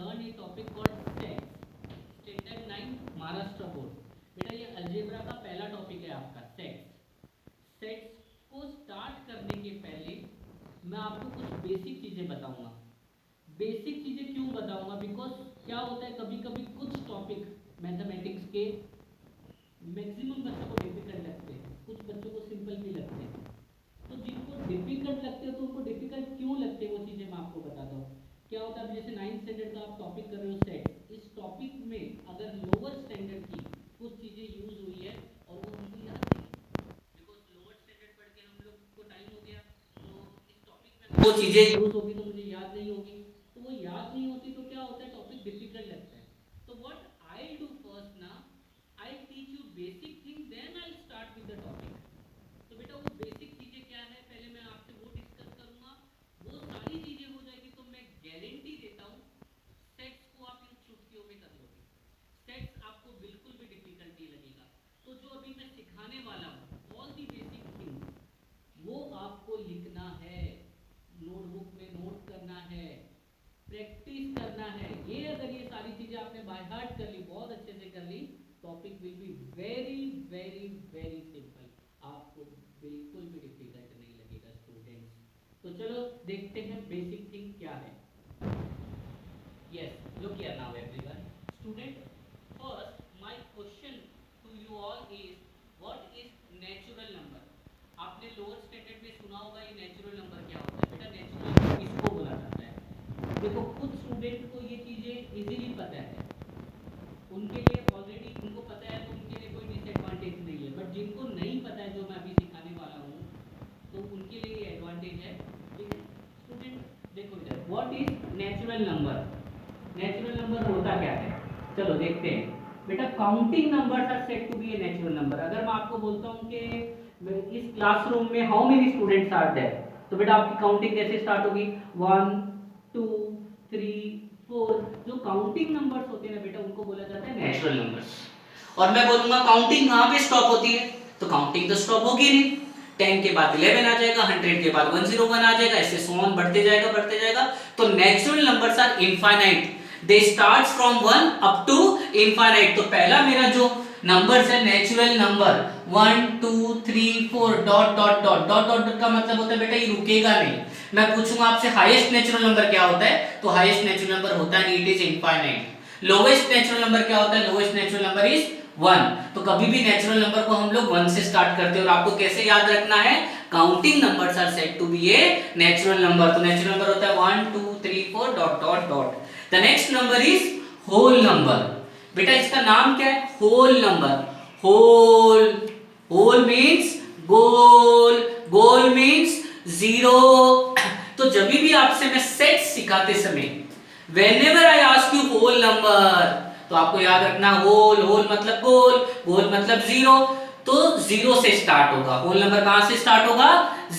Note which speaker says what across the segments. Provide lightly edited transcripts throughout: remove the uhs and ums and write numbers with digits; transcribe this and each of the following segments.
Speaker 1: learn a topic called sex. Standard 9 Maharashtra board. बेटा ये algebra का पहला टॉपिक है आपका सेट्स। सेट्स को स्टार्ट करने के पहले मैं आपको कुछ बेसिक चीजें बताऊंगा। बेसिक चीजें क्यों बताऊंगा? बिकॉज क्या होता है, कभी कभी कुछ टॉपिक मैथमेटिक्स के मैक्सिमम बच्चों को डिफिकल्ट लगते हैं, कुछ बच्चों को सिंपल भी लगते हैं। तो जिनको डिफिकल्ट लगते हैं तो उनको डिफिकल्ट क्यों लगते हैं वो चीज़ें मैं आपको बताता हूँ। क्या होता है, जैसे 9th स्टैंडर्ड का आप टॉपिक कर रहे हो सेट, इस टॉपिक में अगर लोअर स्टैंडर्ड की कुछ चीज़ें यूज हुई है और वो उनको याद नहीं, बिकॉज लोअर स्टैंडर्ड पढ़ के हम लोग को टाइम हो गया, तो इस टॉपिक में वो चीज़ें यूज होगी तो मुझे याद नहीं होगी, तो वो याद नहीं होती तो क्या होता है, टॉपिक डिफिकल्ट लगता है। तो व्हाट आई डू फर्स्ट ना, I teach you basic thing, then I start with the topic. तो बेटा वो बेसिक चीजें क्या है, पहले मैं आपसे वो डिस्कस करूंगा, वो सारी चीजें हो जाएगी तो मैं गारंटी देता हूँ सेट्स को आप इन चुटकियों में कर लोगे। सेट्स आपको बिल्कुल भी डिफिकल्ट नहीं लगेगा। तो जो अभी मैं सिखाने वाला हूँ ऑल दी बेसिक थिंग्स वो आपको लिखना है, नोटबुक में नोट करना है, प्रैक्टिस करना है। ये अगर ये सारी चीजें आपने बाय हार्ट कर ली, बहुत अच्छे से कर ली, topic will be very very very simple, आपको बिल्कुल भी डिफिकल्ट नहीं लगेगा स्टूडेंट्स। तो चलो देखते हैं बेसिक थिंग क्या है। Yes, look here now everyone student, first my question to you all is what is natural number. आपने लोअर स्टैंडर्ड में सुना होगा ये नेचुरल नंबर क्या होता है। बेटा नेचुरल नंबर इसको बोला जाता है, देखो कुछ स्टूडेंट को ये चीजें इजीली पता है, उनके लिए ऑलरेडी उनको पता है तो उनके लिए कोई डिसएडवांटेज नहीं है, बट जिनको नहीं पता है जो मैं अभी सिखाने वाला हूँ तो उनके लिए ये एडवांटेज है। ठीक है स्टूडेंट, देखो इधर what is natural number. Natural number होता क्या है, चलो देखते हैं। बेटा counting numbers are said to be a natural number. अगर मैं आपको बोलता हूँ कि इस क्लासरूम में how many students are there, तो बेटा आपकी काउंटिंग कैसे स्टार्ट होगी, 1 2 3 4। जो काउंटिंग नंबर्स होते हैं ना बेटा उनको बोला जाता है नेचुरल नंबर्स। और मैं बोलूंगा काउंटिंग कहाँ पे स्टॉप होती है, तो काउंटिंग तो स्टॉप होगी नहीं, 10 के बाद 11 आ जाएगा, 100 के बाद 101 आ जाएगा, ऐसे सो ऑन बढ़ते जाएगा। तो natural numbers are infinite, they start from 1 up to infinite. तो पहला मेरा जो नंबर्स है natural number 1 2 3 4 dot dot dot dot dot का मतलब होता है बेटा ये रुकेगा नहीं। मैं पूछूंगा आपसे हाईएस्ट नेचुरल नंबर क्या होता है, तो हाईएस्ट नेचुरल नंबर होता है it is infinite. Lowest natural number क्या होता है, लोवेस्ट नेचुरल नंबर इज 1। तो कभी भी नेचुरल नंबर को हम लोग 1 से स्टार्ट करते हैं। और आपको कैसे याद रखना है, counting numbers are said to be a natural number. तो नेचुरल नंबर होता है 1 2 3 4 dot dot dot. The next number is whole number. बेटा इसका नाम क्या है, whole number. Whole, whole means गोल, गोल मीन्स 0। तो जब भी आपसे मैं सेट सिखाते समय whenever I ask you whole number, तो आपको याद रखना होल, होल मतलब गोल, गोल मतलब 0। तो 0 से स्टार्ट होगा, होल नंबर कहां से स्टार्ट होगा,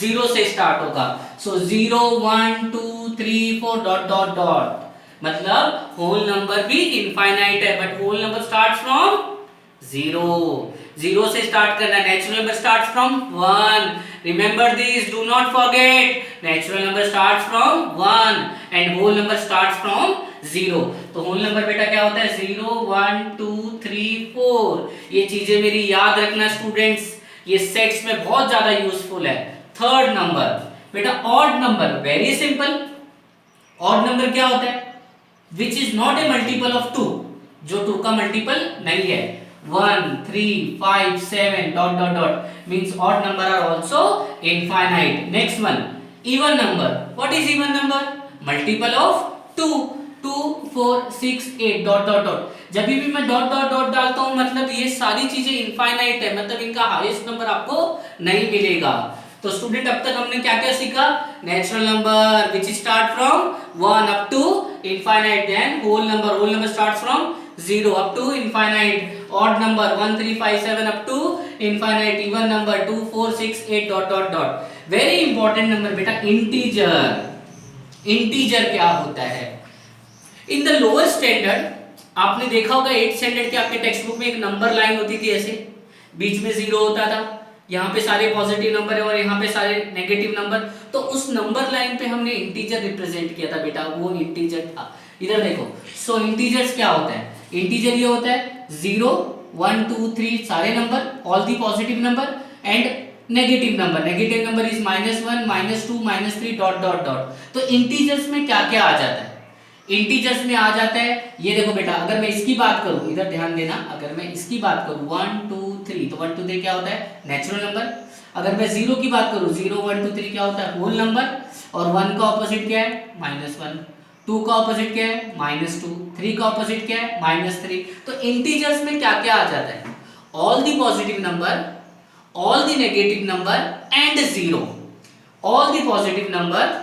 Speaker 1: 0 से स्टार्ट होगा। सो 0 1 2 3 4 डॉट डॉट डॉट, मतलब होल नंबर भी इनफाइनाइट है, but whole number start from 0। 0 से स्टार्ट करना, natural number start from 1। Remember this, do not forget, natural number start from 1 and whole number start from 0। तो whole number बेटा क्या होता है, 0 1 2 3 4। ये चीजें मेरी याद रखना स्टूडेंट्स, ये सेट्स में बहुत ज्यादा यूजफुल है। थर्ड नंबर बेटा odd number, very simple. Odd number क्या होता है, which is not A multiple of 2, जो 2 का मल्टीपल नहीं है। 1 3 5 7 dot dot dot means odd number are also infinite. Next one even number. What is even number, multiple of 2, 2 4 6 8 dot dot dot. जब भी मैं डॉट डॉट डॉट डालता हूं मतलब ये सारी चीजें इनफाइनाइट है, मतलब इनका हाईएस्ट नंबर आपको नहीं मिलेगा। तो स्टूडेंट अब तक हमने क्या क्या सीखा, natural number which start from 1 up to infinite, then whole number starts from 0 up to infinite, odd number 1 3 5 7 up to infinite, even number 2 4 6 8 dot dot dot। very important number बेटा integer। integer क्या होता है, in the lower standard आपने देखा होगा 8th standard के आपके text book में एक नंबर लाइन होती थी, ऐसे बीच में 0 होता था, यहाँ पे सारे पॉजिटिव नंबर है और यहाँ पे सारे नेगेटिव नंबर। तो उस नंबर लाइन पे हमने इंटीजर रिप्रेजेंट किया था बेटा, वो इंटीजर था। इधर देखो, सो इंटीजर्स क्या होता है, इंटीजर ये होता है 0 1 2 3 सारे number, all the positive number and negative number, negative number is -1 -2 -3 dot dot dot. तो इंटीजर्स में क्या क्या आ जाता है, इंटीजर्स में आ जाता है, ये देखो बेटा, अगर मैं इसकी बात करूं, इधर ध्यान देना, अगर मैं इसकी बात करूं 1 2 3, तो 1 2 3 क्या होता है, नेचुरल नंबर। अगर मैं 0 की बात करूं, 0 1 2 3 क्या होता है, होल नंबर। और 1 का ऑपोजिट क्या है, -1। 2 का ऑपोजिट क्या है, -2। 3 का ऑपोजिट क्या है, -3। तो इंटीजर्स में क्या क्या आ जाता है, all the positive number, all the negative number and 0, all the positive number,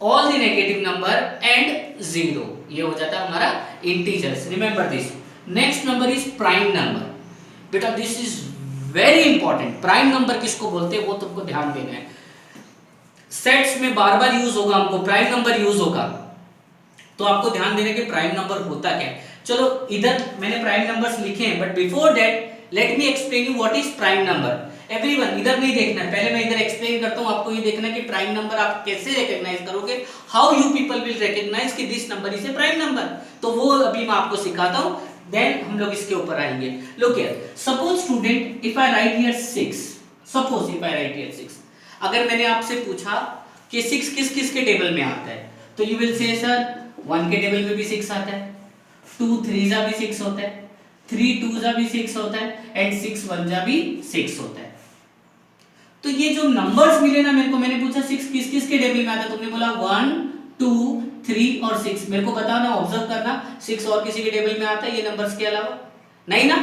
Speaker 1: all the negative number and 0, ये हो जाता है हमारा integers. Remember this. Next number is prime number. बेटा this is very important. Prime number किसको बोलते हैं वो तुमको ध्यान देना है, सेट्स में बार बार यूज होगा, हमको प्राइम नंबर यूज होगा, तो आपको ध्यान देना कि प्राइम नंबर होता क्या है। चलो इधर मैंने प्राइम नंबर्स लिखे हैं, but before that let me explain you what is prime number. Everyone इधर नहीं देखना है, पहले मैं इधर एक्सप्लेन करता हूं, आपको ये देखना है कि प्राइम नंबर आप कैसे रिकॉग्नाइज करोगे, how you people will recognise कि this number is a prime number. तो वो अभी मैं आपको सिखाता हूं, देन हम लोग इसके ऊपर आएंगे। Look here, suppose student if I right here 6, suppose if I right here 6, अगर मैंने आपसे पूछा कि 6 किस किस के टेबल में आता है, तो यू विल से सर 1 के टेबल में भी 6 आता है, 2 3 जा भी 6 होता है, 3 2 जा भी 6 होता है एंड 6 1 जा भी 6 होता है। तो ये जो नंबर्स मिले ना मेरे को, मैंने पूछा 6 किस किस के टेबल में आता है, तुमने बोला 1 2 3 और 6। मेरे को बताना, ऑब्जर्व करना, 6 और किसी के टेबल में आता है ये नंबर्स के अलावा, नहीं ना।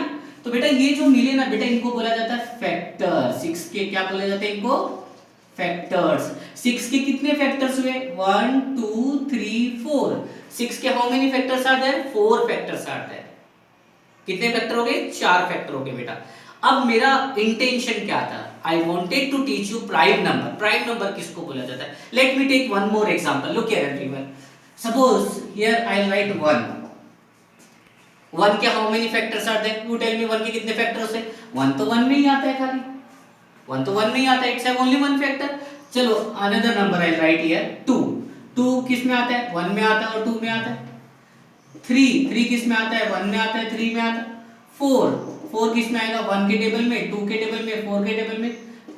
Speaker 1: तो बेटा ये जो मिले ना बेटा, इनको बोला जाता है फैक्टर। 6 के क्या बोले जाते हैं, इनको फैक्टर्स। 6 के कितने फैक्टर्स हुए, 1 2 3 4। 6 के how many factors are there, 4 factors are there. कितने फैक्टर हो गए, 4 फैक्टर हो गए बेटा। अब मेरा इंटेंशन क्या था, I wanted to teach you prime number. Prime number किसको बोला जाता है, let me take one more example. Look here everyone, suppose here I write 1। 1 के how many factors are there, you tell me 1 के कितने factors है। 1 तो 1 में ही आता है, खाली 1 तो 1 में ही आता है, इट्स हैव ओनली 1 फैक्टर। चलो another number I right here 2। 2 किस में आता है, 1 में आता है और 2 में आता है। 3 किस में आता है, 1 में आता है, 3 में आता है। 4 किस में आएगा, 1 के टेबल में, 2 के टेबल में, 4 के टेबल में।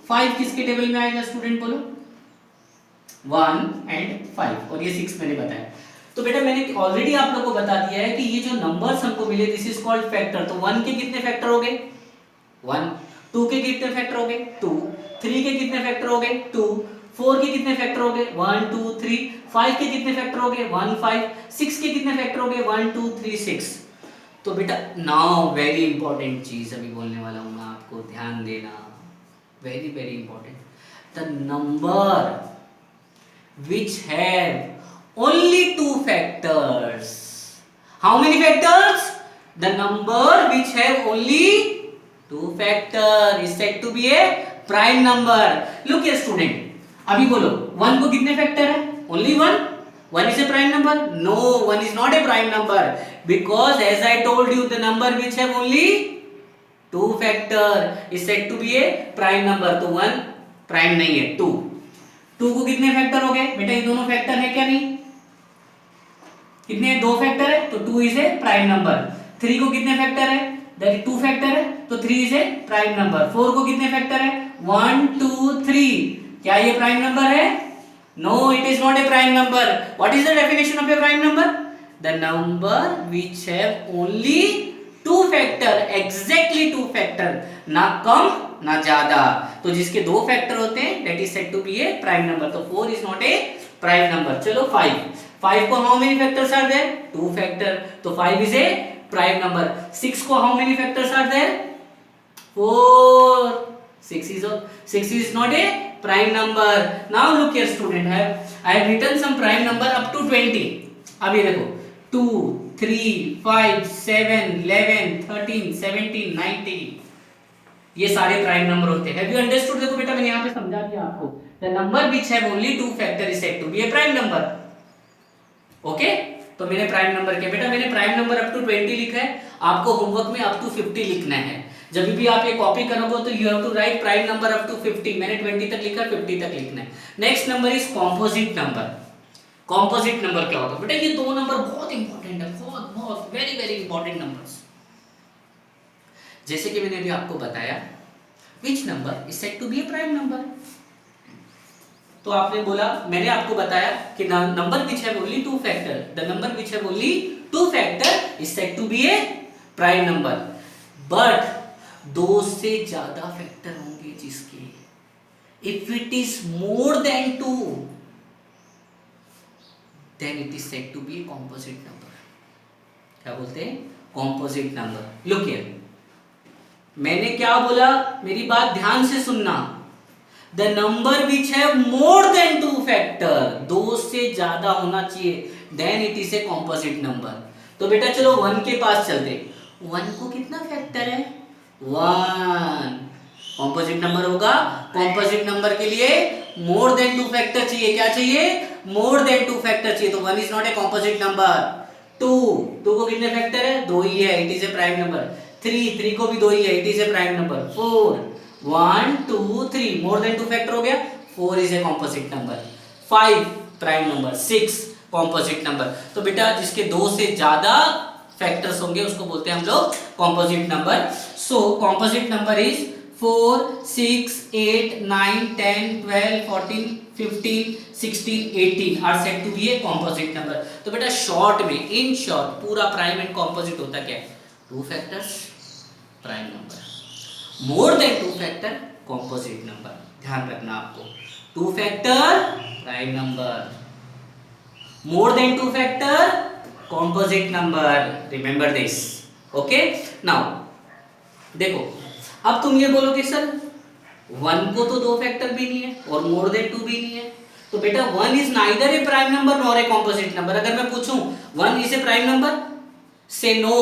Speaker 1: 5 किसके टेबल में आएगा स्टूडेंट बोलो, 1 एंड 5, और ये 6 मैंने बताया। तो बेटा मैंने ऑलरेडी आप लोगों को बता दिया है कि ये जो नंबर्स हमको मिले दिस इज कॉल्ड फैक्टर। तो 1 के कितने फैक्टर हो गए, 1। 2 के कितने फैक्टर हो गए, 2। 3 के कितने फैक्टर हो गए, 2। 4 के कितने फैक्टर हो गए, 1 2 3। 5 के कितने फैक्टर हो गए, 1 5। 6 के कितने फैक्टर हो गए, 1 2 3 6। तो बेटा नाउ वेरी इंपॉर्टेंट चीज अभी बोलने वाला हूं मैं आपको, ध्यान देना, very very important. The number which have only 2 factors. How many factors? The number which have only 2 factor is said to be a prime number. Look here student, अभी बोलो 1 को कितने फैक्टर है, only 1. 1 is a prime number? No, 1 is not a prime number because as I told you the number which have only 2 factor is said to be a prime number. तो 1 prime नहीं है, 2 को कितने factor हो गए बेटा, ये दोनों फैक्टर है क्या, नहीं कितने, 2 फैक्टर है, तो 2 इज ए प्राइम नंबर। 3 को कितने फैक्टर है, दैट 2 फैक्टर है, तो 3 इज ए प्राइम नंबर। 4 को कितने फैक्टर है, 1 2 3। क्या ये प्राइम नंबर है, no it is not a prime number. What is the definition of a prime number, the number which have only 2 factor, exactly 2 factor, ना कम ना ज्यादा। तो जिसके 2 फैक्टर होते हैं that is said to be a prime number. तो 4 is not a prime number. चलो 5 को how many factors are there, 2 factor, तो 5 इज ए प्राइम नंबर। 6 को how many factors are there, 4। 6 is not a prime number. Now look here student, I have written some prime number up to 20. अब ये देखो 2 3 5 7 11 13 17 19, ये सारे prime number होते हैं। Have you understood? देखो बेटा मैंने यहाँ पे समझा दिया आपको, the number which have only 2 factor is said to be a prime number. Okay तो मैंने प्राइम नंबर किया बेटा, मैंने प्राइम नंबर अप टू 20 लिखा है, आपको होमवर्क में अप टू 50 लिखना है। जब भी आप ये कॉपी करोगे तो you have to write prime number up to 50। मैंने 20 तक लिखा, 50 तक लिखना है। Next number is composite number. Composite number क्या होता है? बेटा ये दो नंबर बहुत इंपॉर्टेंट है, बहुत बहुत वेरी वेरी इंपॉर्टेंट नंबर्स। जैसे कि मैंने अभी आपको बताया, which number is said to be a prime number. तो आपने बोला, मैंने आपको बताया कि the number which have only two factor, the number which have only two factor is said to be a prime number. But दो से ज्यादा फैक्टर होंगे जिसके, if it is more than two, then it is said to be a composite number. क्या बोलते हैं? Composite number. Look here, मैंने क्या बोला, मेरी बात ध्यान से सुनना। The number which have more than two factor, दो से ज्यादा होना चाहिए, then it is a composite number. तो बेटा चलो 1 के पास चलते। 1 को कितना फैक्टर है? 1। कॉम्पोजिट नंबर होगा, कॉम्पोजिट नंबर के लिए मोर देन 2 फैक्टर चाहिए। क्या चाहिए? मोर देन 2 फैक्टर चाहिए। तो 1 is not A composite number. 2 को कितने फैक्टर है? 2 ही है, it is a prime number. 3 को भी 2 ही है, it is a prime number. 4 1 2 3 more than 2 factor हो गया, 4 is a composite number. 5 prime number, 6 composite number. तो बेटा जिसके 2 से ज्यादा फैक्टर्स होंगे उसको बोलते हैं हम लोग composite number. So composite number is 4 6 8 9 10 12 14 15 16 18 are said to be a composite number. तो बेटा शॉर्ट में, इन शॉर्ट, पूरा प्राइम एंड कॉम्पोजिट होता क्या है? 2 factors prime number, more than 2 factor composite number. ध्यान रखना आपको, 2 factor prime number, more than 2 factor composite number. Remember this, okay. Now देखो, अब तुम ये बोलो कि सर 1 को तो 2 फैक्टर भी नहीं है और मोर देन 2 भी नहीं है, तो बेटा 1 is neither A prime number nor a composite number. अगर मैं पूछूं 1 इज ए प्राइम नंबर, से no.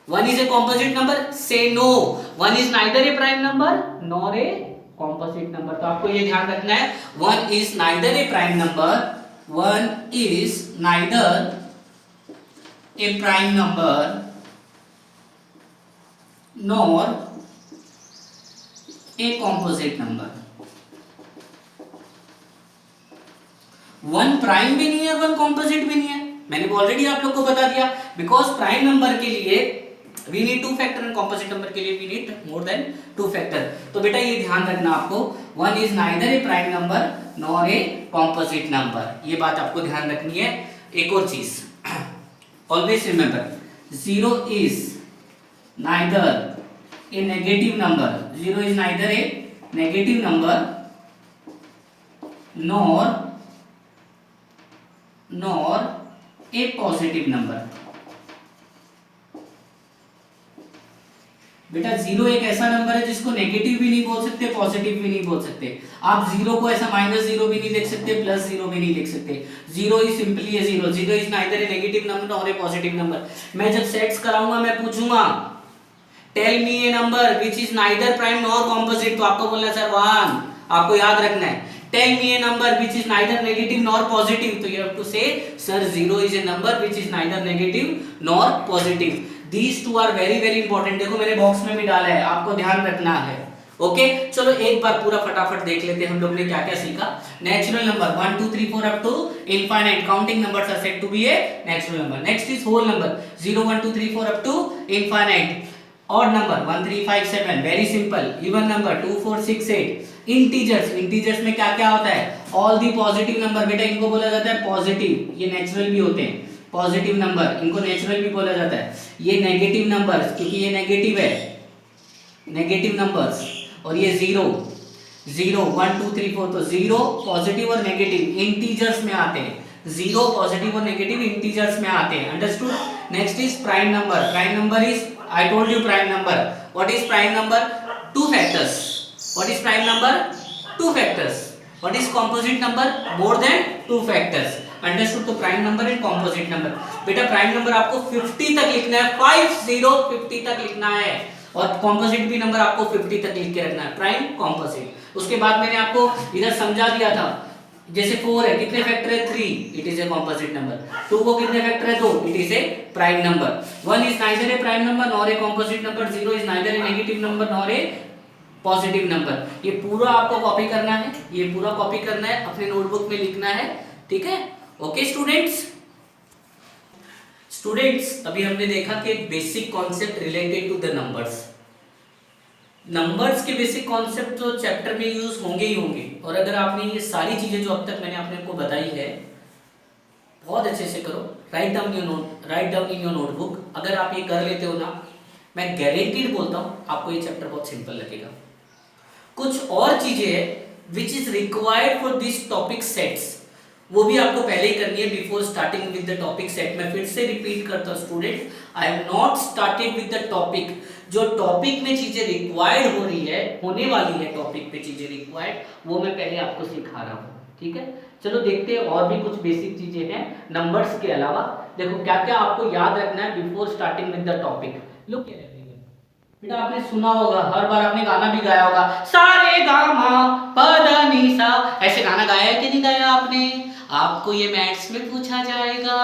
Speaker 1: 1 is a composite number, say no. 1 is neither a prime number nor a composite number. तो आपको ये ध्यान रखना है, 1 is neither a prime number, 1 is neither a prime number nor a composite number. 1 prime भी नहीं है, 1 composite भी नहीं है। मैंने ऑलरेडी आप लोग को बता दिया, बिकॉज प्राइम नंबर के लिए we need 2 factor and composite number के लिए we need more than 2 factor. तो बेटा ये ध्यान रखना आपको, 1 is neither a prime number nor a composite number, ये बात आपको ध्यान रखनी है। एक और चीज, always remember 0 is neither a negative number, 0 is neither a negative number nor a positive number। बेटा 0 एक ऐसा नंबर है जिसको नेगेटिव भी नहीं बोल सकते, पॉजिटिव भी नहीं बोल सकते। आप 0 को ऐसा -0 भी नहीं लिख सकते, +0 भी नहीं लिख सकते। 0 is simply A 0, 0 is neither A negative number और ए पॉजिटिव नंबर। मैं जब सेट्स कराऊंगा मैं पूछूंगा tell me a number which is neither prime nor composite, तो आपको बोलना सर 1, आपको याद रखना है। Tell me a number which is neither negative nor positive, तो you have to say sir 0 is a number which is neither negative nor positive. These two are very very important। देखो मैंने box में भी डाला है, आपको ध्यान रखना है। ओके चलो एक बार पूरा फटाफट देख लेते हैं हम लोग ने क्या क्या सीखा। Natural number 1 2 3 4 up to infinite, counting numbers are said to be a natural number. Next is whole number 0 1 2 3 4 up to infinite. Odd number 1 3 5 7, very simple. Even number 2 4 6 8। Integers, integers में क्या क्या होता है? ऑल दी पॉजिटिव नंबर, बेटा इनको बोला जाता है पॉजिटिव, ये नेचुरल भी होते हैं। पॉजिटिव नंबर इनको नेचुरल भी बोला जाता है। ये नेगेटिव नंबर्स, क्योंकि ये नेगेटिव है, नेगेटिव नंबर्स। और ये 0 0 1 2 3 4, तो 0 पॉजिटिव और नेगेटिव इंटीजर्स में आते हैं। 0 पॉजिटिव और नेगेटिव इंटीजर्स में आते हैं, understood. Next is prime number. Prime number is, I told you prime number. What is prime number? 2 factors. What is prime number? 2 factors. What is composite number? More than 2 factors, understood. तो prime number and composite number. बेटा prime number आपको 50 तक लिखना है, 50 तक लिखना है, और कॉम्पोजिट भी नंबर आपको 50 तक लिख के रखना है, प्राइम कॉम्पोजिट। उसके बाद मैंने आपको इधर समझा दिया था, जैसे 4 है, कितने फैक्टर है? 3, it is a composite number. 2 को कितने फैक्टर है? 2, it is a prime number. 1 is neither A prime number nor a composite number, 0 is neither A negative number nor a positive number. ये पूरा आपको कॉपी करना है, ये पूरा कॉपी करना है, अपने नोटबुक में लिखना है, ठीक है। ओके स्टूडेंट्स, अभी हमने देखा कि basic concept related to the numbers. Numbers के बेसिक कॉन्सेप्ट तो चैप्टर में यूज होंगे ही होंगे, और अगर आपने ये सारी चीजें जो अब तक मैंने आपको बताई है बहुत अच्छे से करो, write down in your notebook. अगर आप ये कर लेते हो ना, मैं गारंटीड बोलता हूँ आपको ये चैप्टर बहुत सिंपल लगेगा। कुछ और चीजें हैं which is required for this topic sets, वो भी आपको पहले ही करनी है before starting with the topic set. मैं फिर से रिपीट करता हूँ student, I am not started with the topic. जो टॉपिक में चीजें रिक्वायर्ड हो रही है, होने वाली है टॉपिक पे चीजें रिक्वायर्ड, वो मैं पहले आपको सिखा रहा हूँ, ठीक है। चलो देखते हैं और भी कुछ बेसिक चीजें हैं नंबर्स के अलावा। देखो क्या क्या आपको याद रखना है before starting with the topic. Look बेटा, आपने सुना होगा, हर बार आपने गाना भी गाया होगा, सारे गा मा प ध नि सा। ऐसे गाना गाया है कि नहीं गाया आपने? आपको ये मैथ्स में पूछा जाएगा।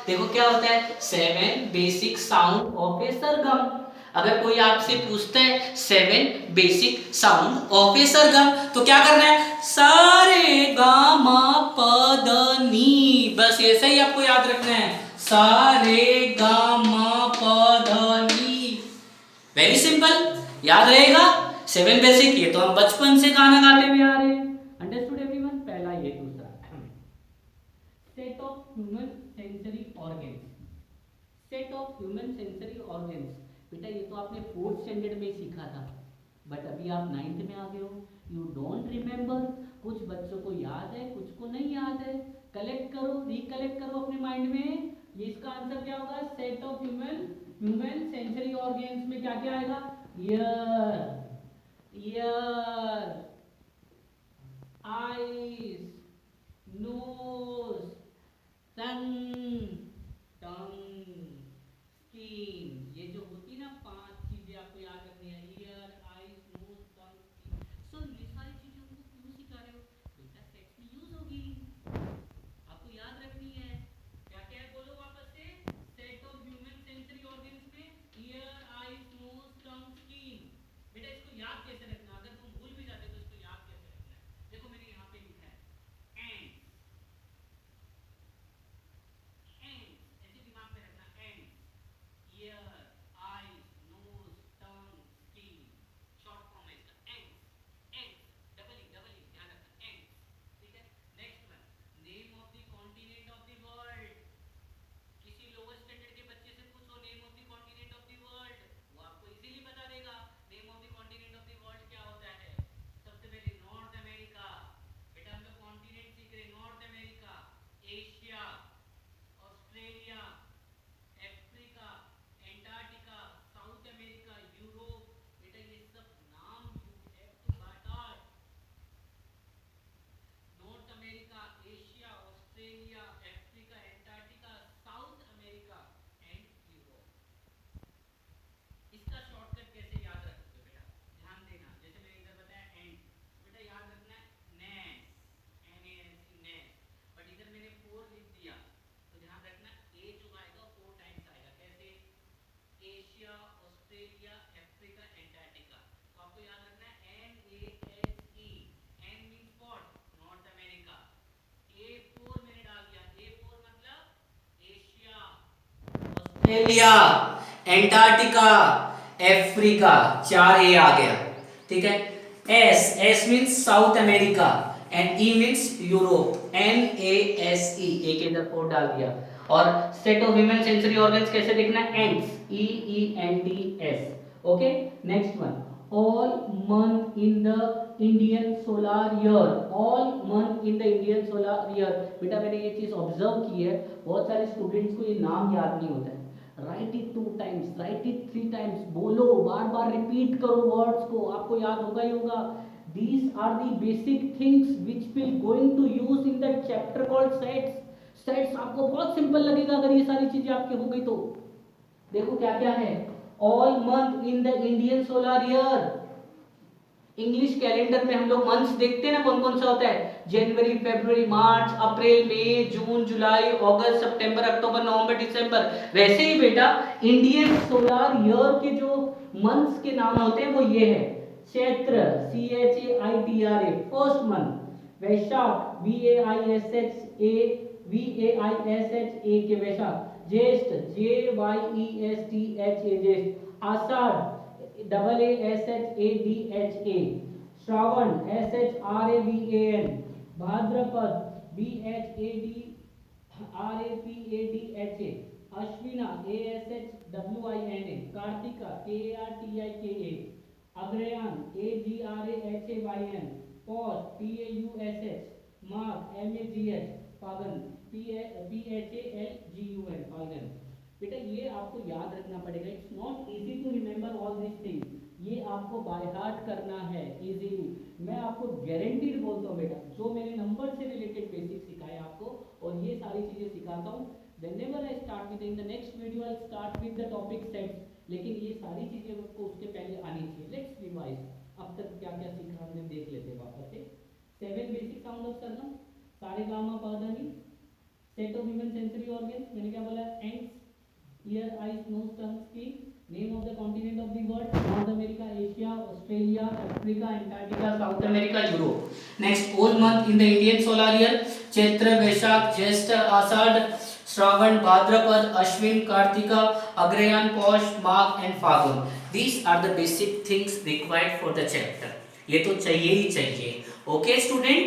Speaker 1: देखो क्या होता है, 7 बेसिक साउंड ऑफ ए सरगम। अगर कोई आपसे पूछता है 7 बेसिक साउंड ऑफ ए सरगम, तो क्या करना है, सारे गा मा प ध नि, बस ऐसा ही आपको याद रखना है, सारे गा मा प ध नि। वेरी सिंपल, याद रहेगा। 7 बेसिक, ये तो हम बचपन से गाना गाते हुए आ रहे हैं। Understood everyone? पहला ये। दूसरा, set of human sensory organs. Set of human sensory organs, बेटा ये तो आपने 4th स्टैंडर्ड में सीखा था, बट अभी आप 9th में आ गए हो, यू डोंट रिमेंबर। कुछ बच्चों को याद है, कुछ को नहीं याद है। कलेक्ट करो, रिकलेक्ट करो अपने माइंड में। ये इसका आंसर क्या होगा, set of human sensory organs में क्या क्या आएगा, year, eyes, nose, tongue, skin. ये जो होती ना 5 चीजें आपको याद रखनी है, year, eyes, nose, tongue, skin. सो ये सारी चीजें हमको क्यों सिखा रहे हो बेटा, सेट्स में यूज होगी, आपको याद रखनी है। क्या क्या है बोलो वापस से, set of human sensory organs में year, eyes, nose, tongue, skin. बेटा इसको याद कैसे रखना, अगर तुम भूल भी जाते तो इसको याद कैसे रखना है। देखो मैंने यहाँ पे लिखा है एंड, ऐसे दिमाग में रखना, and, ear, eyes, nose, tongue, skin. Short form है इसका, एंड्स, डबल ई ध्यान रखना, एंड्स, ठीक है। Next one, name of the continent of the world. किसी लोअर स्टैंडर्ड के बच्चे से पूछो name of the continent of the world, वो आपको इजीली बता देगा name of the continent of the world क्या होता है। सबसे पहले नॉर्थ अमेरिका, बेटा हम लोग कॉन्टिनेंट सीख रहे, North America, Asia, Australia, Africa, Antarctica, South America, Europe. बेटा ये सब नाम you have to by heart. North America, Asia, Australia, Africa, Antarctica, South America and Europe. इसका शॉर्टकट कैसे याद रखोगे बेटा, ध्यान देना। जैसे मैंने इधर बताया एंड, बेटा याद रखना है ness, N A S E, ness. But इधर मैंने 4 लिख दिया, तो ध्यान रखना ए जो आएगा 4 टाइम्स आएगा। कैसे, एशिया, ऑस्ट्रेलिया, अफ्रीका, एंटार्क्टिका। तो आपको याद रखना है N A S E. N means what, North America. A 4 मैंने डाल दिया, ए 4 मतलब Asia, Australia, Antarctica, Africa, 4 A आ गया, ठीक है। S means South America, and E means Europe, N A S E, A के अंदर 4 डाल दिया। और set of human sensory organs कैसे देखना है, ends, E E N D S, okay. Next one, all month in the Indian solar year, all month in the Indian solar year. बेटा मैंने ये चीज ऑब्जर्व की है, बहुत सारे स्टूडेंट्स को ये नाम याद नहीं होता है। Right it 2 times, right it 3 times, बोलो बार बार रिपीट करो वर्ड्स को, आपको याद होगा ही होगा। These are the basic things which will going to use in the chapter called sets. Sets आपको बहुत सिंपल लगेगा अगर ये सारी चीजें आपकी हो गई तो। देखो क्या क्या है, all month in the Indian solar year। English calendar में हम लोग मंथ्स देखते हैं ना, कौन कौन सा होता है, जनवरी, फरवरी, मार्च, अप्रैल, मई, जून, जुलाई, अगस्त, सितंबर, अक्टूबर, नवंबर, दिसंबर। वैसे ही बेटा इंडियन सोलर ईयर के जो मंथ्स के नाम होते हैं वो ये है, चैत्र, CHAITRA फर्स्ट मंथ, वैशाख, VAISHA VAISH वैशाख, ज्येष्ठ JYESTH ज्येष्ठ, आषाढ़ AASHADHA, श्रावण SHRAVAN, भाद्रपद BHADRAPADHA, अश्विना ASHWINA, कार्तिका KARTIKA, अग्रयान AGRAHAYN, पौष PAUSH, माघ MAGH, फागन PHALGUN, फागन। बेटा ये आपको याद रखना पड़ेगा। It's not easy to remember all this things, ये आपको बाय हार्ट करना है इजीली। मैं आपको गारंटीड बोलता हूँ बेटा, जो मैंने नंबर से रिलेटेड बेसिक सिखाए आपको और ये सारी चीजें सिखाता हूँ। Whenever I start with in the next video I'll start with the topic sets, लेकिन ये सारी चीजें आपको उसके पहले आनी चाहिए। लेट्स रिवाइज, अब तक क्या क्या सीखा हमने देख लेते हैं वापस से। 7 बेसिक साउंड ऑफ सरगम, सारे गामा पा धा नी, set of human sensory organs, मैंने क्या बोला, ends, ear, eyes, nose, tongue, skin, name of the continent of the world, North America, Asia, Australia, Africa, Antarctica, South America, Europe. Next all month in the Indian solar year, Chaitra, Vaishakh, Jyeshtha, Ashadh, Shravan, Bhadrapad, Ashwin, Kartika, Agrahayan, Paush, Magh and Phagun. These are the basic things required for the chapter. ये तो चाहिए ही चाहिए। Okay student.